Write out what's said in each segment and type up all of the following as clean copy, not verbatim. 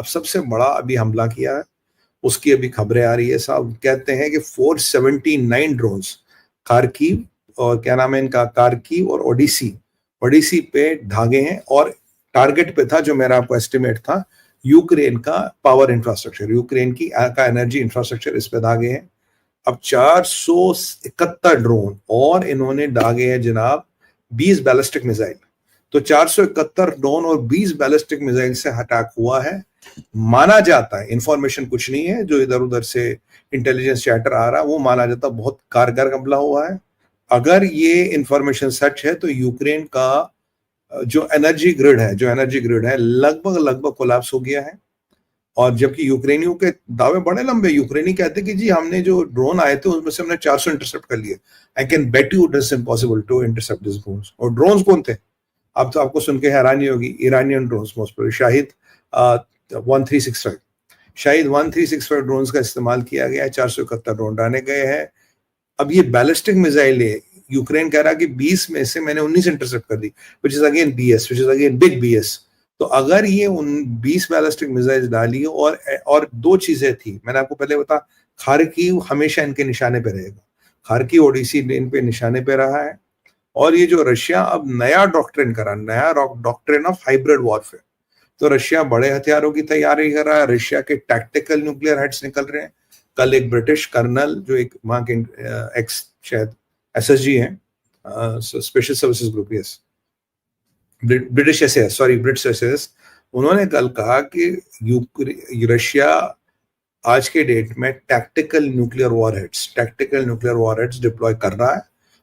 अब सबसे बड़ा अभी हमला किया है, उसकी अभी खबरें आ रही है। साहब कहते हैं कि 479 ड्रोन्स खार्किव और क्या नाम है इनका, खार्किव और ओडिसी ओडिसी पे धागे हैं। और टारगेट पे था, जो मेरा आपको एस्टिमेट था, यूक्रेन का पावर इंफ्रास्ट्रक्चर, यूक्रेन की का एनर्जी इंफ्रास्ट्रक्चर, इस पे दागे हैं। अब 471 ड्रोन और इन्होंने दागे हैं जनाब 20 बैलिस्टिक मिसाइल। तो 471 ड्रोन और 20 बैलिस्टिक मिसाइल से अटैक हुआ है। माना जाता है, इंफॉर्मेशन कुछ नहीं है, जो इधर उधर से इंटेलिजेंस चैटर आ रहा है, वो माना जाता है बहुत कारगर हमला हुआ है। अगर ये इंफॉर्मेशन सच है तो यूक्रेन का जो एनर्जी ग्रिड है लगभग लगभग कोलैप्स हो गया है। और जबकि यूक्रेनियों के दावे बड़े लंबे, यूक्रेनी कहते कि जी हमने जो ड्रोन आए थे उसमें से हमने 400 इंटरसेप्ट कर लिए। I can bet you it is impossible to intercept this drones. और ड्रोन्स कौन थे? अब तो आपको सुन के हैरानी होगी, Iranian drones, most probably Shahed 1365 Shahed 1365 drones का इस्तेमाल किया गया है। 471 ड्रोन डाले गए हैं। अब ये बैलिस्टिक मिसाइल है, यूक्रेन कह रहा कि 20 में से मैंने 19 इंटरसेप्ट कर दी, which is again BS, which is again big BS. तो अगर ये उन 20 बैलिस्टिक मिसाइल डाली, और दो चीजें थी, मैंने आपको पहले बता, खार्किव हमेशा इनके निशाने पे रहेगा, खार्किव ओडिसी इन पे निशाने पे रहा है। और ये जो रशिया अब नया डॉक्ट्रिन ऑफ हाइब्रिड वॉरफेयर, तो रशिया बड़े हथियारों की तैयारी कर रहा है। रशिया के टैक्टिकल न्यूक्लियर हेड्स निकल रहे हैं। कल एक ब्रिटिश कर्नल, जो एक वहां के एक्स शायद एसएसजी हैं, special services group, yes, British SS, उन्होंने कल कहा कि रशिया आज के डेट में टैक्टिकल न्यूक्लियर वॉरहेड्स डिप्लॉय कर रहा है।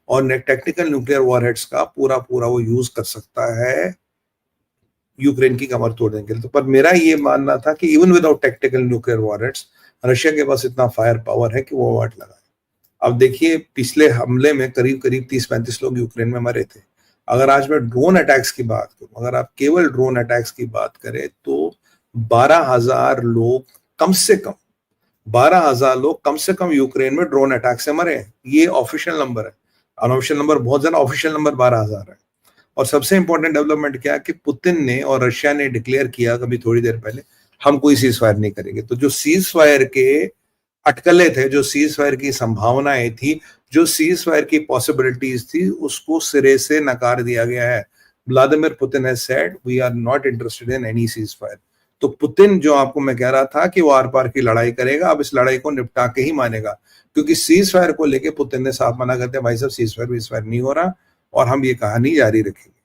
और टैक्टिकल न्यूक्लियर वॉरहेड्स का पूरा वो यूज कर सकता है यूक्रेन की कमर तोड़ने के लिए। तो पर मेरा ये मानना था कि even without tactical nuclear warheads, Russia के पास इतना फायर पावर है कि वो वाट लगाए। अब देखिए, पिछले हमले में करीब 30-35 लोग यूक्रेन में मरे थे। अगर आज मैं ड्रोन अटैक्स की बात करूं, अगर आप केवल ड्रोन अटैक्स की बात करें, तो 12,000 लोग कम से कम 12,000 लोग कम से कम यूक्रेन में ड्रोन अटैक से मरे हैं। ये ऑफिशियल नंबर है, अनऑफिशियल नंबर बहुत ज्यादा, ऑफिशियल नंबर 12,000 है। और सबसे इंपॉर्टेंट डेवलपमेंट क्या है कि पुतिन ने और रशिया ने डिक्लेयर किया कभी थोड़ी देर पहले, हम कोई सीज फायर नहीं करेंगे। तो जो सीज फायर के अटकले थे, जो सीज फायर की संभावनाएं थी, जो सीज फायर की पॉसिबिलिटीज थी, उसको सिरे से नकार दिया गया है। Vladimir Putin has said we are not interested in any ceasefire. तो पुतिन, जो आपको मैं कह रहा था कि वो आर पार की लड़ाई करेगा, अब इस लड़ाई को निपटा के ही मानेगा। क्योंकि सीज फायर को लेके पुतिन ने साफ मना करते, भाई साहब सीज फायर नहीं हो रहा और हम ये कहानी जारी रखेंगे।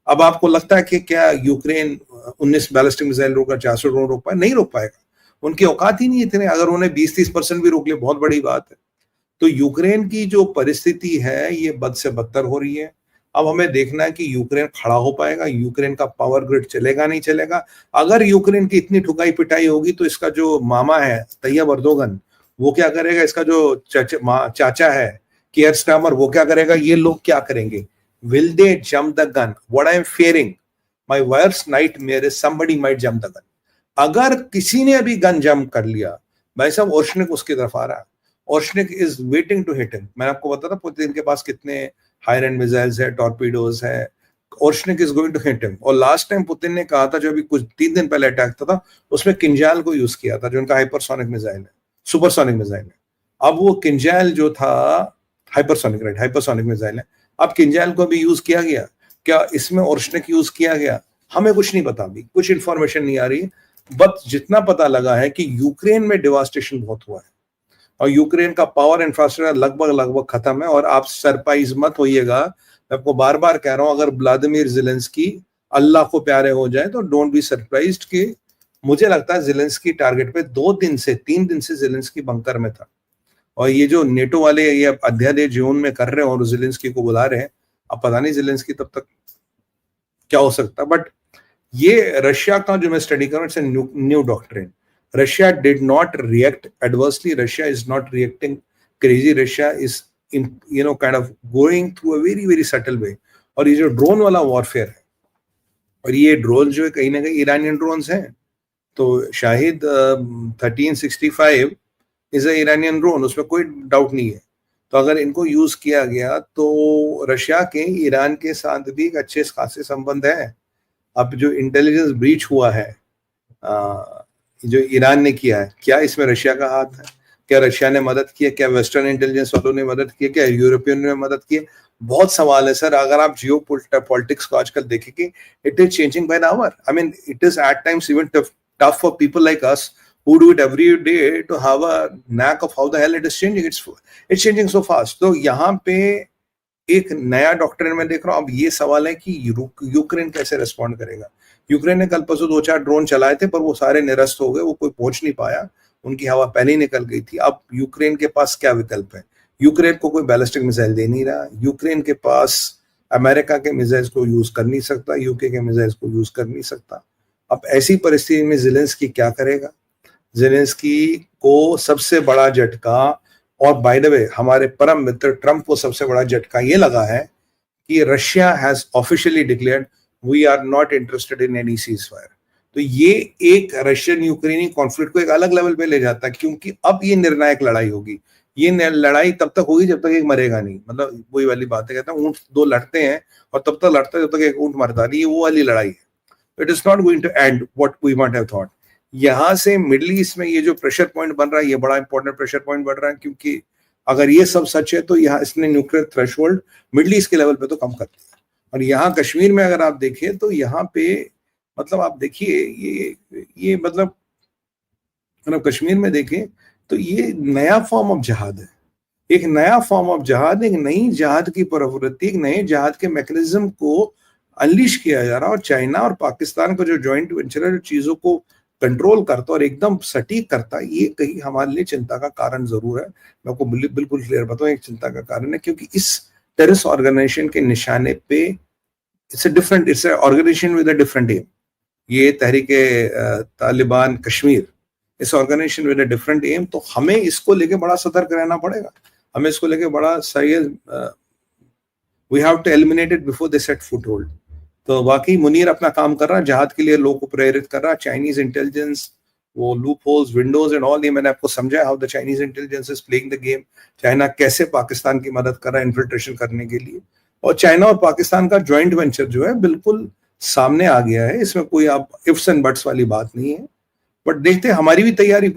अब आपको लगता है कि क्या यूक्रेन 19 बैलिस्टिक मिसाइल रोका, 400 ड्रोन रोक पाए? नहीं रोक पाएगा, उनकी औकात ही नहीं इतने। अगर उन्हें 20-30% भी रोक ले, बहुत बड़ी बात है। तो यूक्रेन की जो परिस्थिति है ये बद से बदतर हो रही है। अब हमें देखना है कि यूक्रेन खड़ा हो पाएगा, यूक्रेन का पावर ग्रिड चलेगा नहीं चलेगा। अगर यूक्रेन की इतनी ठुकाई पिटाई होगी तो इसका जो मामा है तैयब अर्दोगन, वो क्या करेगा? इसका जो चाचा है कियर स्टामर, वो क्या करेगा? ये लोग क्या करेंगे? Will they jump the gun? What I am fearing, my worst nightmare is somebody might jump the gun. अगर किसी ने अभी गन जंप कर लिया, भाई साहब ओर्शनिक उसकी तरफ आ रहा है, Oreshnik is waiting to hit him. मैंने आपको बताया था पुतिन के पास कितने हाई रेंज मिसाइल्स है, टॉर्पीडोज है, Oreshnik is going to hit him. और लास्ट टाइम पुतिन ने कहा था, जो अभी कुछ 3 दिन पहले अटैक था, उसमें किंजाल को यूज किया था, जो उनका हाइपरसोनिक मिसाइल है, सुपरसोनिक मिसाइल है। अब वो किंजाल जो था हाइपरसोनिक मिसाइल है, अब किंजाल को भी यूज किया गया क्या? इसमें ओर्शनिक यूज किया गया? हमें कुछ नहीं पता, अभी कुछ इंफॉर्मेशन नहीं आ रही। बट जितना पता लगा है कि यूक्रेन में डिवास्टेशन बहुत हुआ है और यूक्रेन का पावर इंफ्रास्ट्रक्चर लगभग खत्म है। और आप सरप्राइज मत होइएगा, मैं आपको बार बार कह रहा हूं, अगर व्लादिमीर ज़ेलेंस्की अल्लाह को प्यारे हो जाए तो डोंट बी सरप्राइज्ड कि मुझे लगता है ज़ेलेंस्की टारगेट पे 3 दिन से ज़ेलेंस्की बंकर में था। और ये जो नेटो वाले ये अध्यादेश जून में कर रहे हैं और ज़ेलेंस्की को बुला रहे हैं, अब पता नहीं ज़ेलेंस्की तब तक क्या हो सकता है। बट ये रशिया का जो मैं स्टडी कर रहा हूं, it's new doctrine. Russia did not react adversely, Russia is not reacting crazy, Russia is kind of going through a very very subtle way. और ये जो ड्रोन वाला वॉरफेयर है, और ये ड्रोन जो है कहीं ना कहीं ईरानियन ड्रोन्स हैं, तो Shahid 1365 is a Iranian drone, उसमें कोई डाउट नहीं है। तो अगर इनको यूज किया गया तो रशिया के ईरान के साथ भी एक अच्छे खासे संबंध है। अब जो इंटेलिजेंस ब्रीच हुआ है जो ईरान ने किया है, क्या इसमें रशिया का हाथ है? क्या रशिया ने मदद की है? क्या वेस्टर्न इंटेलिजेंस वालों ने मदद की है? क्या यूरोपियन ने मदद की है? बहुत सवाल है सर। अगर आप जियो पॉलिटिक्स को आजकल देखेंगे, it is changing by the hour. I mean it is at times even tough for people like us who do it every day to have a knack of how the hell it is changing. It's changing so fast. तो यहाँ पे एक नया doctrine में देख रहा हूँ। अब ये सवाल है कि यूक्रेन कैसे रिस्पॉन्ड करेगा। यूक्रेन ने कल परसों 2-4 ड्रोन चलाए थे, पर वो सारे निरस्त हो गए, वो कोई पहुंच नहीं पाया, उनकी हवा पहले ही निकल गई थी। अब यूक्रेन के पास क्या विकल्प है? यूक्रेन को कोई बैलिस्टिक मिसाइल दे नहीं रहा। यूक्रेन के पास अमेरिका के मिसाइल्स को यूज कर नहीं सकता, यूके के मिसाइल्स को यूज कर नहीं सकता। अब ऐसी परिस्थिति में ज़ेलेंस्की क्या करेगा? ज़ेलेंस्की को सबसे बड़ा झटका, और बाय द वे हमारे परम मित्र ट्रंप को सबसे बड़ा झटका ये लगा है कि Russia has officially declared we are not interested in any ceasefire. तो ये एक रशियन यूक्रेनी कॉन्फ्लिक्ट को एक अलग लेवल पे ले जाता है, क्योंकि अब ये निर्णायक लड़ाई होगी। ये लड़ाई तब तक होगी जब तक एक मरेगा नहीं। मतलब वही वाली बात है, कहता है ऊंट दो लड़ते हैं और तब तक लड़ते हैं जब तक एक ऊंट मरता नहीं। वो वाली लड़ाई है। It is not going to end what we might have thought. यहाँ से मिडिल ईस्ट में ये जो प्रेशर पॉइंट बन रहा है, ये बड़ा इंपॉर्टेंट प्रेशर पॉइंट बन रहा है, क्योंकि अगर ये सब सच है तो यहाँ इसने न्यूक्लियर थ्रेशोल्ड मिडिल ईस्ट के लेवल पे तो कम कर दिया। और यहाँ कश्मीर में अगर आप देखें तो यहाँ पे मतलब आप देखिए ये मतलब कश्मीर में देखें तो ये नया फॉर्म ऑफ जहाद है। एक नया फॉर्म ऑफ जहाद, एक नई जहाद की प्रवृत्ति, एक नए जहाद के मैकेनिज्म को अनलीश किया जा रहा है। और चाइना और पाकिस्तान का जो जॉइंट वेंचर है, जो चीजों को कंट्रोल करता और एकदम सटीक करता, ये कहीं हमारे लिए चिंता का कारण जरूर है। मैं आपको बिल्कुल क्लियर बताऊं, एक चिंता का कारण है, क्योंकि इस टेररिस्ट ऑर्गेनाइजेशन के निशाने पे it's a organisation with a different aim. ये तहरीके तालिबान कश्मीर, इस organisation with a different aim. तो हमें इसको लेके बड़ा सतर्क रहना पड़ेगा। हमें इसको लेके बड़ा serious, we have to eliminate it before they set foothold. तो वाकई मुनीर अपना काम कर रहा है, जहाद के लिए लोगों को प्रेरित कर रहा है। चाइनीज इंटेलिजेंस, वो loop holes, Windows and all, ये मैंने आपको समझाया how the Chinese intelligence is playing the game. China कैसे पाकिस्तान की मदद कर रहा है इन्फिल्ट्रेशन करने के लिए। और चाइना और पाकिस्तान का ज्वाइंट वेंचर जो है बिल्कुल सामने आ गया है। इसमें कोई आप इफ्स एंड बट्स वाली बात नहीं है। बट देखते हैं, हमारी भी तैयारी